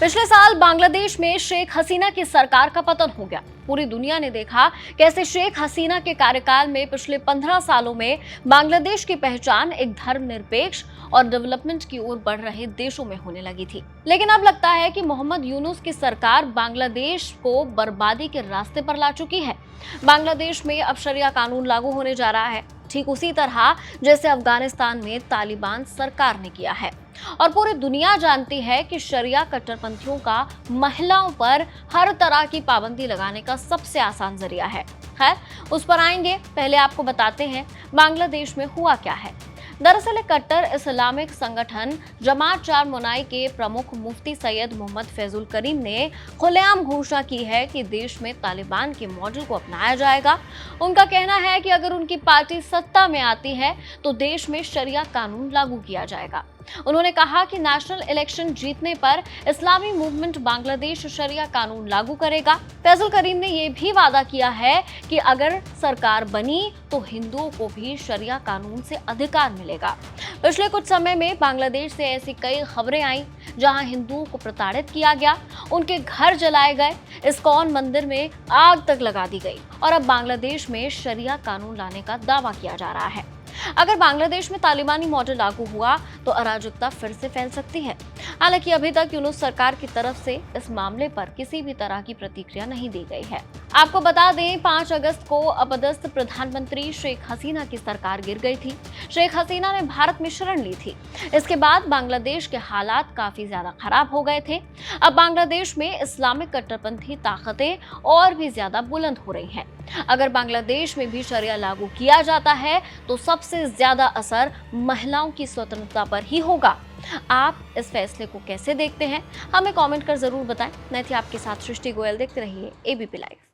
पिछले साल बांग्लादेश में शेख हसीना की सरकार का पतन हो गया। पूरी दुनिया ने देखा कैसे शेख हसीना के कार्यकाल में पिछले 15 सालों में बांग्लादेश की पहचान एक धर्मनिरपेक्ष और डेवलपमेंट की ओर बढ़ रहे देशों में होने लगी थी। लेकिन अब लगता है कि मोहम्मद यूनुस की सरकार बांग्लादेश को बर्बादी के रास्ते पर ला चुकी है। बांग्लादेश में अब शरिया कानून लागू होने जा रहा है, ठीक उसी तरह जैसे अफगानिस्तान में तालिबान सरकार ने किया है। और पूरी दुनिया जानती है कि शरिया कट्टरपंथियों का महिलाओं पर हर तरह की पाबंदी लगाने का सबसे आसान जरिया है। खैर, उस पर आएंगे, पहले आपको बताते हैं बांग्लादेश में हुआ क्या है। दरअसल कट्टर इस्लामिक संगठन जमात चार मुनाई के प्रमुख मुफ्ती सैयद मोहम्मद फैजुल करीम ने खुलेआम घोषणा की है कि देश में तालिबान के मॉडल को अपनाया जाएगा। उनका कहना है कि अगर उनकी पार्टी सत्ता में आती है तो देश में शरिया कानून लागू किया जाएगा। उन्होंने कहा कि नेशनल इलेक्शन जीतने पर इस्लामी मूवमेंट बांग्लादेश शरिया कानून लागू करेगा। फैजुल करीम ने यह भी वादा किया है कि अगर सरकार बनी तो हिंदुओं को भी शरिया कानून से अधिकार मिलेगा। पिछले कुछ समय में बांग्लादेश से ऐसी कई खबरें आई जहां हिंदुओं को प्रताड़ित किया गया, उनके घर जलाए गए, इस्कॉन मंदिर में आग तक लगा दी गई और अब बांग्लादेश में शरिया कानून लाने का दावा किया जा रहा है। अगर बांग्लादेश में तालिबानी मॉडल लागू हुआ तो अराजकता फिर से फैल सकती है। हालांकि अभी तक यूनुस सरकार की तरफ से इस मामले पर किसी भी तरह की प्रतिक्रिया नहीं दी गई है। आपको बता दें, 5 अगस्त को अपदस्थ प्रधानमंत्री शेख हसीना की सरकार गिर गई थी। शेख हसीना ने भारत में शरण ली थी। इसके बाद बांग्लादेश के हालात काफी ज्यादा खराब हो गए थे। अब बांग्लादेश में इस्लामिक कट्टरपंथी ताकतें और भी ज्यादा बुलंद हो रही हैं। अगर बांग्लादेश में भी शरिया लागू किया जाता है तो सबसे ज्यादा असर महिलाओं की स्वतंत्रता पर ही होगा। आप इस फैसले को कैसे देखते हैं, हमें कमेंट कर जरूर बताएं। मैं थी आपके साथ सृष्टि गोयल। देखते रहिए एबीपी लाइव।